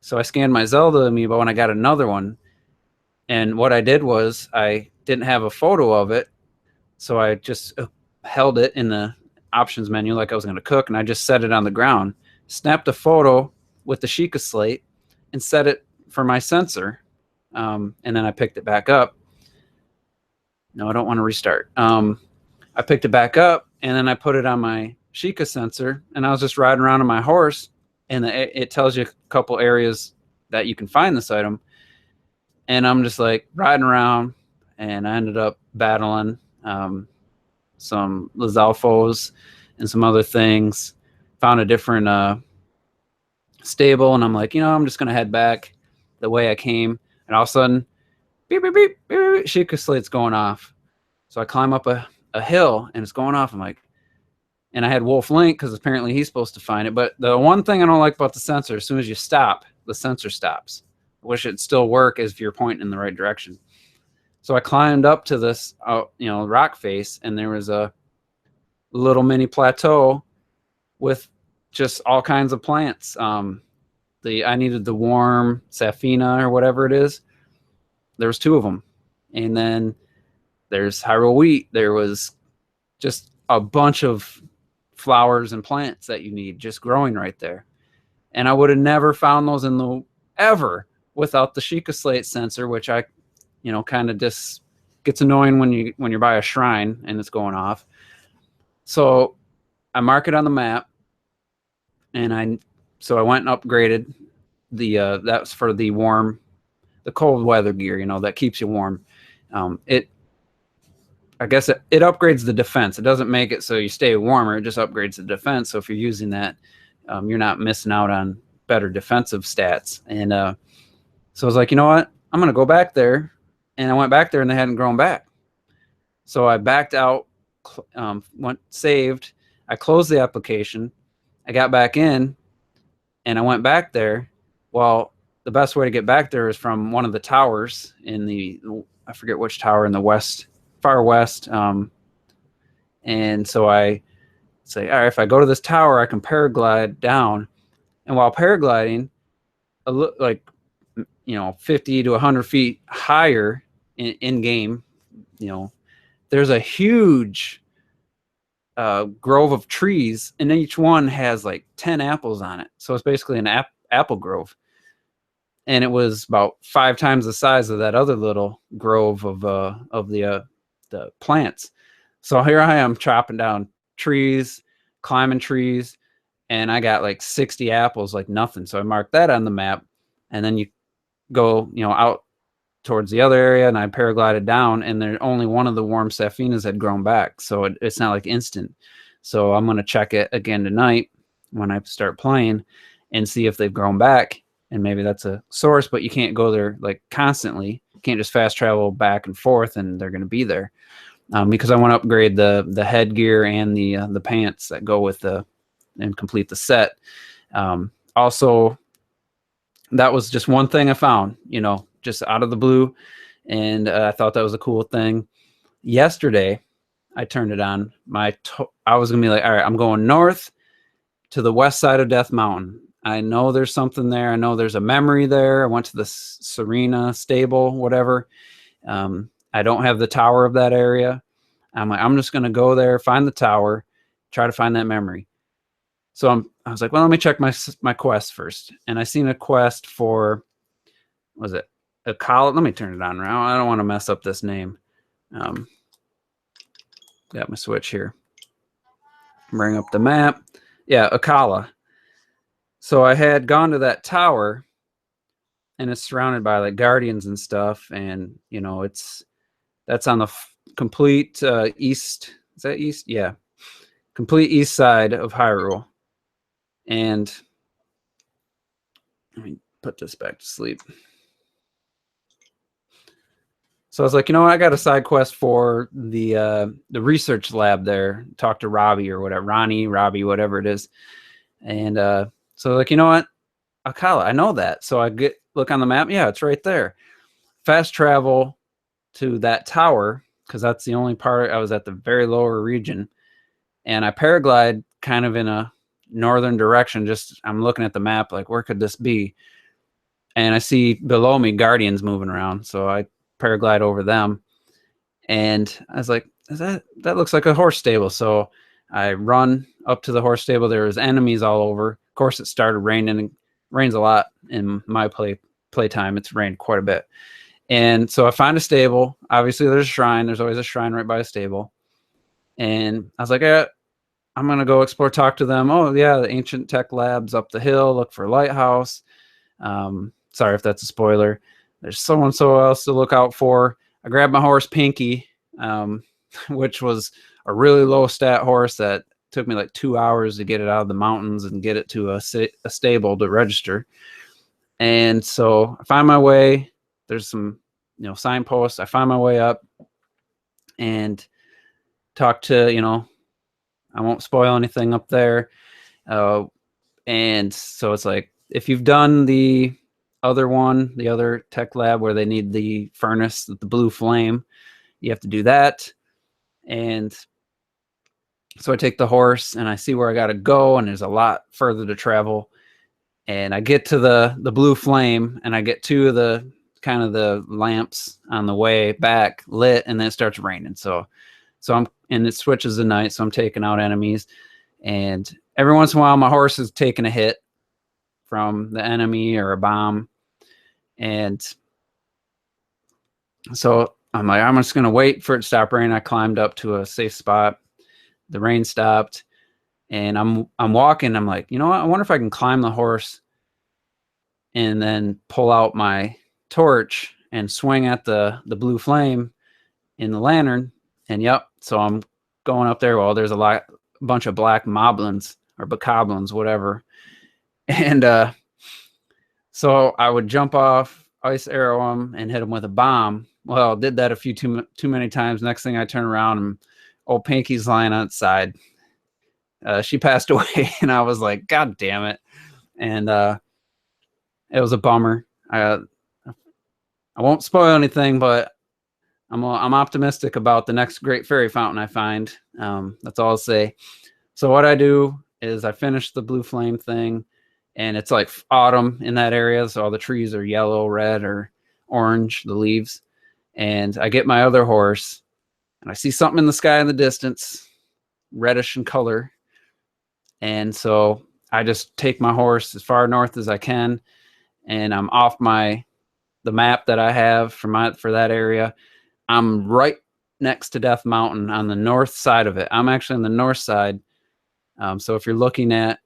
So I scanned my Zelda amiibo and I got another one. And what I did was I didn't have a photo of it. So I just held it in the options menu like I was going to cook. And I just set it on the ground, snapped a photo with the Sheikah slate and set it for my sensor. And then I picked it back up. No, I don't want to restart. I picked it back up and then I put it on my Sheikah sensor and I was just riding around on my horse. And it tells you a couple areas that you can find this item. And I'm just like riding around, and I ended up battling some Lizalfos and some other things. Found a different stable, and I'm like, I'm just going to head back the way I came. And all of a sudden, beep, beep, beep, beep, beep, Sheikah slate's going off. So I climb up a hill, and it's going off. I'm like, and I had Wolf Link because apparently he's supposed to find it. But the one thing I don't like about the sensor, as soon as you stop, the sensor stops. I wish it'd still work if you're pointing in the right direction. So I climbed up to this, rock face, and there was a little mini plateau with just all kinds of plants. I needed the warm Safina or whatever it is. There was 2 of them. And then there's Hyrule Wheat. There was just a bunch of flowers and plants that you need just growing right there. And I would have never found those ever without the Sheikah slate sensor, which I, kind of just gets annoying when you're by a shrine and it's going off. So I mark it on the map, and I went and upgraded that's for the cold weather gear, that keeps you warm. It I guess it upgrades the defense. It doesn't make it so you stay warmer. It just upgrades the defense. So if you're using that, you're not missing out on better defensive stats. And so I was like, you know what? I'm going to go back there. And I went back there and they hadn't grown back. So I backed out, went saved. I closed the application. I got back in and I went back there. Well, the best way to get back there is from one of the towers in the, I forget which tower in the west, far west. And so I say, all right, if I go to this tower, I can paraglide down. And while paragliding, like, 50 to 100 feet higher in game, there's a huge grove of trees, and each one has like 10 apples on it. So it's basically an apple grove. And it was about 5 times the size of that other little grove of the plants. So here I am chopping down trees, climbing trees, and I got like 60 apples, like nothing. So I marked that on the map, and then you go, out towards the other area, and I paraglided down, and there only one of the warm saphinas had grown back. So it's not like instant. So I'm going to check it again tonight when I start playing and see if they've grown back. And maybe that's a source, but you can't go there like constantly. You can't just fast travel back and forth and they're going to be there. Because I want to upgrade the headgear and the pants that go with and complete the set. Also, that was just one thing I found, just out of the blue. And I thought that was a cool thing. Yesterday, I turned it on. I was going to be like, all right, I'm going north to the west side of Death Mountain. I know there's something there. I know there's a memory there. I went to the Serena stable, whatever. I don't have the tower of that area. I'm like, I'm just going to go there, find the tower, try to find that memory. So I was like, well, let me check my quest first. And I seen a quest for, was it Akala? Let me turn it on now. I don't want to mess up this name. Got my Switch here. Bring up the map. Yeah, Akala. So I had gone to that tower, and it's surrounded by like guardians and stuff, and that's on the complete east. Is that east? Yeah, complete east side of Hyrule. And let me put this back to sleep. So I was like, I got a side quest for the research lab there. Talk to Robbie or whatever, Robbie, whatever it is, and so like, you know what? Akala, I know that. So I look on the map. Yeah, it's right there. Fast travel to that tower, because that's the only part. I was at the very lower region, and I paraglide kind of in a northern direction. Just I'm looking at the map, like, where could this be? And I see below me guardians moving around. So I paraglide over them, and I was like, that looks like a horse stable. So I run up to the horse stable. There was enemies all over. Of course, it started raining. It rains a lot in my playtime. It's rained quite a bit. And so I find a stable. Obviously, there's a shrine. There's always a shrine right by a stable. And I was like, I'm going to go explore, talk to them. Oh, yeah, the ancient tech lab's up the hill. Look for a lighthouse. Sorry if that's a spoiler. There's so-and-so else to look out for. I grabbed my horse, Pinky, which was a really low stat horse that took me like 2 hours to get it out of the mountains and get it to a stable to register. And so I find my way. There's some, signposts. I find my way up and talk to, I won't spoil anything up there. And so it's like, if you've done the other tech lab where they need the furnace, the blue flame, you have to do that. And so I take the horse and I see where I got to go, and there's a lot further to travel. And I get to the blue flame, and I get 2 of the kind of the lamps on the way back lit, and then it starts raining. So and it switches to night, so I'm taking out enemies. And every once in a while, my horse is taking a hit from the enemy or a bomb. And so I'm like, I'm just going to wait for it to stop raining. I climbed up to a safe spot. The rain stopped, and I'm walking. I'm like, you know what? I wonder if I can climb the horse and then pull out my torch and swing at the blue flame in the lantern And yep, so I'm going up there. Well, there's a bunch of black moblins or bokoblins, whatever. And so I would jump off, ice arrow them, and hit them with a bomb. Well, did that a few too many times. Next thing I turn around, and old Pinky's lying outside. She passed away, and I was like, God damn it. And it was a bummer. I won't spoil anything, but I'm optimistic about the next great fairy fountain I find. That's all I'll say. So what I do is I finish the blue flame thing, and it's like autumn in that area, so all the trees are yellow, red, or orange, the leaves. And I get my other horse, and I see something in the sky in the distance, reddish in color. And so I just take my horse as far north as I can, and I'm off the map that I have for that area. I'm right next to Death Mountain on the north side of it. I'm actually on the north side. So if you're looking at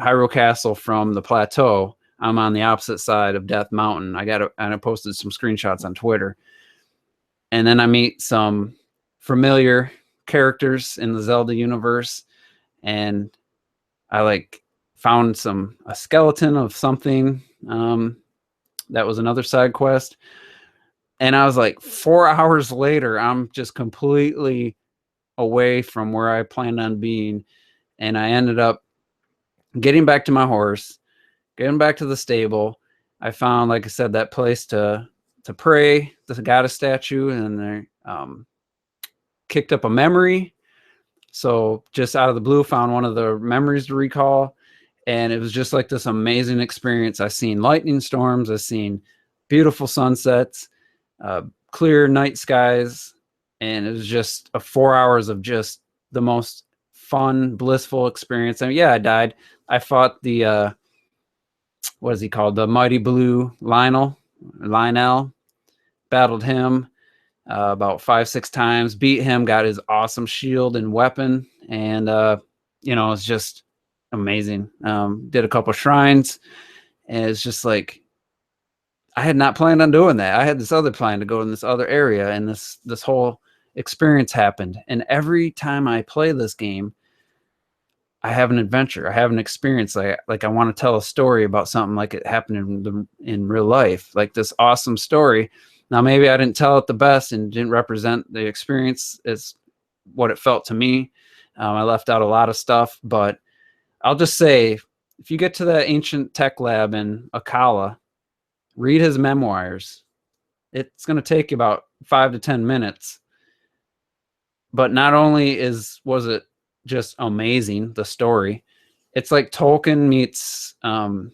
Hyrule Castle from the plateau, I'm on the opposite side of Death Mountain. I posted some screenshots on Twitter. And then I meet some familiar characters in the Zelda universe, and I found a skeleton of something that was another side quest. And I was like, 4 hours later, I'm just completely away from where I planned on being. And I ended up getting back to my horse, getting back to the stable. I found, like I said, that place to pray, the goddess statue, and they kicked up a memory. So just out of the blue, found one of the memories to recall. And it was just like this amazing experience. I've seen lightning storms. I've seen beautiful sunsets, clear night skies. And it was just 4 hours of just the most fun, blissful experience. I mean, yeah, I died. I fought the, what is he called? The Mighty Blue Lionel. Battled him about 5-6 times, beat him, got his awesome shield and weapon. And, it's just amazing. Did a couple shrines, and it's just like, I had not planned on doing that. I had this other plan to go in this other area, and this whole experience happened. And every time I play this game, I have an adventure. I have an experience. Like I want to tell a story about something like it happened in real life, like this awesome story. Now, maybe I didn't tell it the best and didn't represent the experience as what it felt to me. I left out a lot of stuff, but I'll just say, if you get to that ancient tech lab in Akala, read his memoirs. It's going to take you about 5 to 10 minutes. But not only was it just amazing, the story, it's like Tolkien meets who's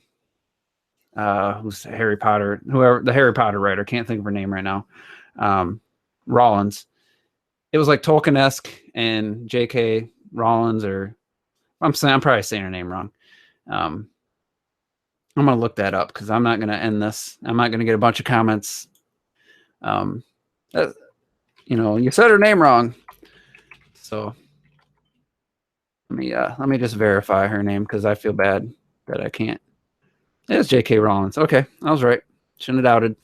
Harry Potter, whoever the Harry Potter writer, can't think of her name right now, Rollins. It was like Tolkien-esque and J.K. Rollins, or I'm probably saying her name wrong. I'm gonna look that up because I'm not gonna end this. I'm not gonna get a bunch of comments. You said her name wrong. So let me just verify her name because I feel bad that I can't. It's J.K. Rollins. Okay, I was right. Shouldn't have doubted.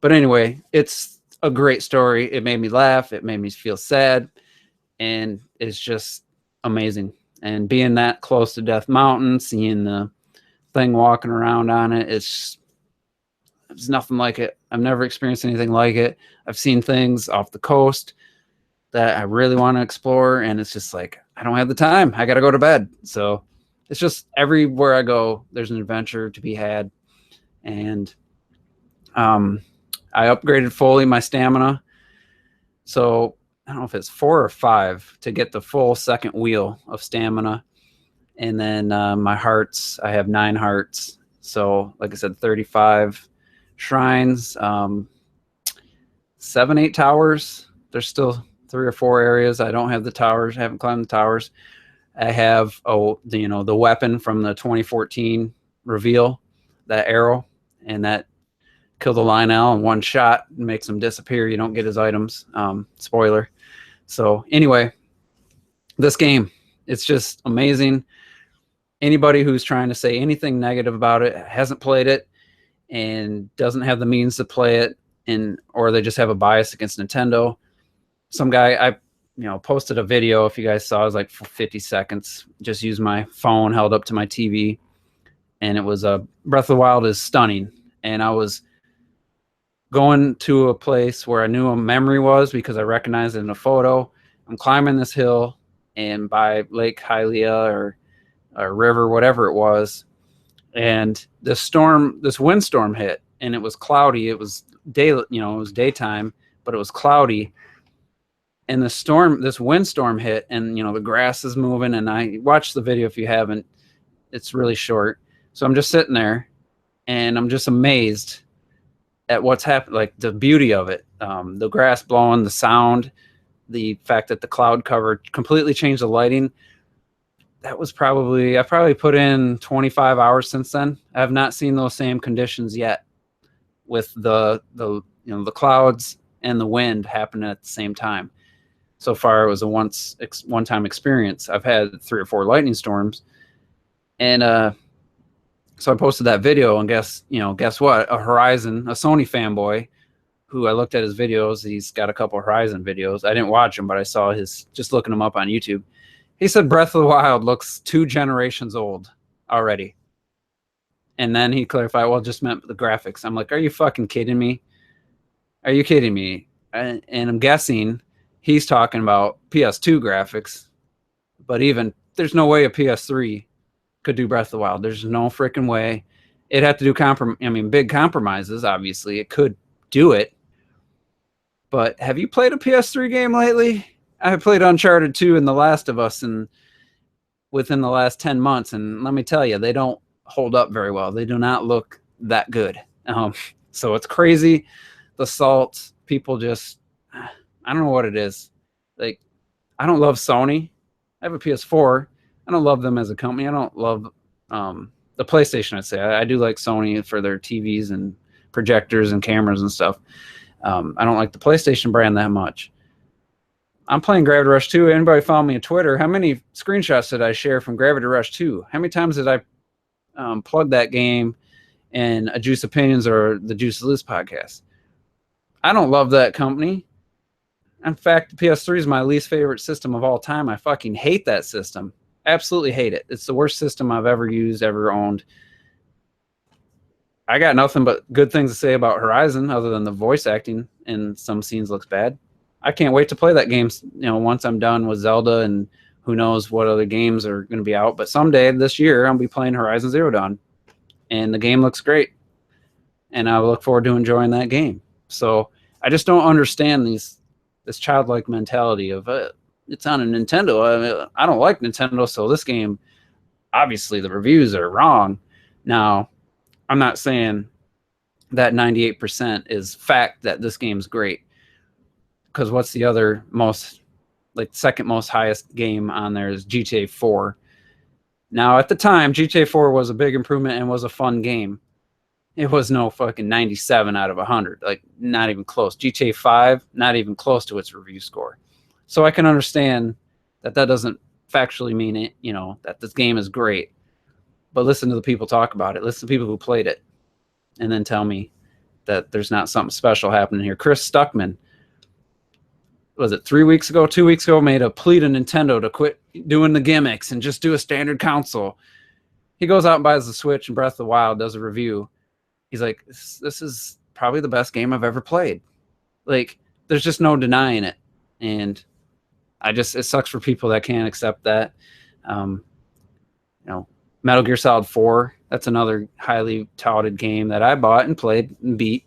But anyway, it's a great story. It made me laugh. It made me feel sad. And it's just amazing. And being that close to Death Mountain, seeing the thing walking around on it, it's nothing like it. I've never experienced anything like it. I've seen things off the coast that I really want to explore, and it's just like, I don't have the time. I got to go to bed. So it's just everywhere I go, there's an adventure to be had. And I upgraded fully my stamina. So I don't know if it's 4 or 5 to get the full second wheel of stamina. And then my hearts, I have 9 hearts. So like I said, 35 shrines, 7, 8 towers. There's still 3 or 4 areas. I don't have the towers. I haven't climbed the towers. I have the weapon from the 2014 reveal, that arrow, and that killed the Lionel in one shot and makes him disappear. You don't get his items. Spoiler. So anyway, this game, it's just amazing. Anybody who's trying to say anything negative about it, hasn't played it, and doesn't have the means to play it, or they just have a bias against Nintendo. Some guy, posted a video. If you guys saw, it was like for 50 seconds. Just used my phone held up to my TV, and it was Breath of the Wild is stunning. And I was going to a place where I knew a memory was because I recognized it in a photo. I'm climbing this hill, and by Lake Hylia or river, whatever it was, and this windstorm hit, and it was cloudy. It was it was daytime, but it was cloudy. And this windstorm hit, and the grass is moving. And I watched the video if you haven't. It's really short. So I'm just sitting there, and I'm just amazed at what's happened, like the beauty of it, the grass blowing, the sound, the fact that the cloud cover completely changed the lighting. I probably put in 25 hours since then. I have not seen those same conditions yet, with the clouds and the wind happening at the same time. So far, it was a one-time experience. I've had 3 or 4 lightning storms, and so I posted that video, and guess what? A Sony fanboy, who I looked at his videos. He's got a couple of Horizon videos. I didn't watch them, but I saw just looking them up on YouTube. He said Breath of the Wild looks 2 generations old already. And then he clarified, well, it just meant the graphics. I'm like, are you fucking kidding me? Are you kidding me? And I'm guessing he's talking about PS2 graphics, but even there's no way a PS3 could do Breath of the Wild. There's no freaking way. It'd have to do big compromises. Obviously, it could do it. But have you played a PS3 game lately? I have played Uncharted 2 and The Last of Us within the last 10 months, and let me tell you, they don't hold up very well. They do not look that good. So it's crazy. The salt, people just, I don't know what it is. Like, I don't love Sony. I have a PS4. I don't love them as a company. I don't love the PlayStation, I'd say. I do like Sony for their TVs and projectors and cameras and stuff. I don't like the PlayStation brand that much. I'm playing Gravity Rush 2. Anybody follow me on Twitter? How many screenshots did I share from Gravity Rush 2? How many times did I plug that game in a Juice Opinions or the Juice Loose podcast? I don't love that company. In fact, the PS3 is my least favorite system of all time. I fucking hate that system. Absolutely hate it. It's the worst system I've ever used, ever owned. I got nothing but good things to say about Horizon, other than the voice acting in some scenes looks bad. I can't wait to play that game, once I'm done with Zelda, and who knows what other games are going to be out. But someday this year, I'll be playing Horizon Zero Dawn, and the game looks great, and I look forward to enjoying that game. So I just don't understand this childlike mentality of it's on a Nintendo. I don't like Nintendo, so this game, obviously the reviews are wrong. Now, I'm not saying that 98% is fact that this game's great, because what's the other second most highest game on there is GTA 4. Now, at the time, GTA 4 was a big improvement and was a fun game. It was no fucking 97 out of 100, like not even close. GTA 5, not even close to its review score. So I can understand that doesn't factually mean it, that this game is great. But listen to the people talk about it. Listen to people who played it, and then tell me that there's not something special happening here. Chris Stuckman, was it 2 weeks ago, made a plea to Nintendo to quit doing the gimmicks and just do a standard console. He goes out and buys the Switch, and Breath of the Wild does a review. He's like, this is probably the best game I've ever played. Like, there's just no denying it. And it sucks for people that can't accept that. Metal Gear Solid 4, that's another highly touted game that I bought and played and beat.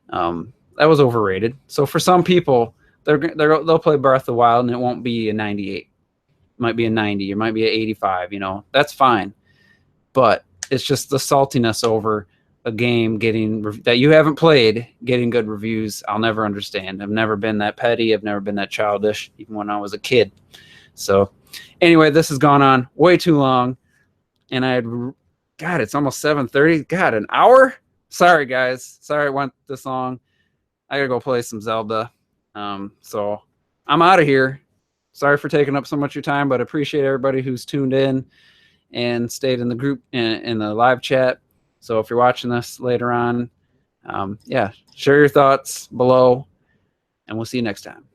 That was overrated. So for some people, they'll play Breath of the Wild and it won't be a 98. It might be a 90. It might be an 85. That's fine. But it's just the saltiness over a game that you haven't played getting good reviews. I'll never understand. I've never been that petty. I've never been that childish, even when I was a kid. So anyway, this has gone on way too long. And it's almost 7:30. God, an hour? Sorry, guys. Sorry it went this long. I got to go play some Zelda. So I'm out of here. Sorry for taking up so much of your time, but appreciate everybody who's tuned in and stayed in the group, in the live chat. So if you're watching this later on, share your thoughts below, and we'll see you next time.